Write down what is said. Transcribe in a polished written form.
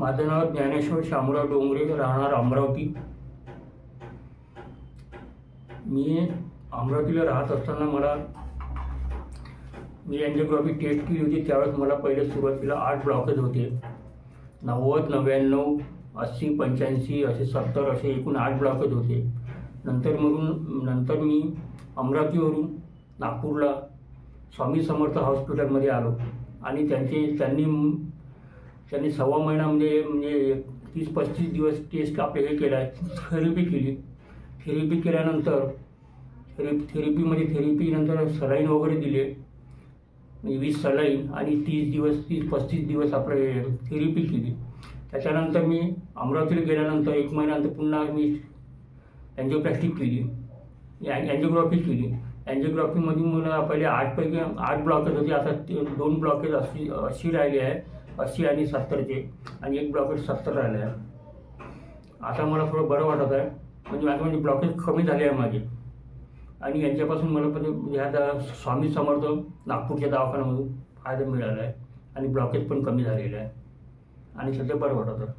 माझं नाव ज्ञानेश्वर शामराव डोंगरे, राहणार अमरावती. मी अमरावतीला राहत असताना मी एंजिओग्राफी टेस्ट केली होती. त्यावेळेस मला पहिले सुरुवातीला 8 ब्लॉकेज होते. 90, 99, 80, 85 असे 70 असे एकूण 8 ब्लॉकेज होते. नंतर मी अमरावतीवरून नागपूरला स्वामी समर्थ हॉस्पिटलमध्ये आलो आणि त्यांनी सव्वा महिना म्हणजे 30-35 दिवस टेस्ट आपले हे केला, थेरपी केली. थेरपी केल्यानंतर थेरपीनंतर सलाईन वगैरे दिले, म्हणजे 20 सलाईन आणि 30-35 दिवस आपले थेरपी केली. त्याच्यानंतर मी अमरावतीला गेल्यानंतर 1 महिन्यानंतर पुन्हा मी एंजिओप्लास्टी केली, एंजिओग्राफी केली. एंजिओग्राफीमध्ये मला पहिले 8 पैकी 8 ब्लॉकेज होते. आता 2 ब्लॉकेज 80 राहिले आहे, 80 आणि 70चे, आणि 1 ब्लॉकेज 70 राहिले आहे. आता मला थोडं बरं वाटत आहे, म्हणजे ब्लॉकेज कमी झाले आहे माझे. आणि यांच्यापासून मला पण ह्या स्वामी समर्थ नागपूरच्या दवाखान्यामधून फायदा मिळाला आहे आणि ब्लॉकेज पण कमी झालेलं आहे आणि सध्या बरं वाटत आहे.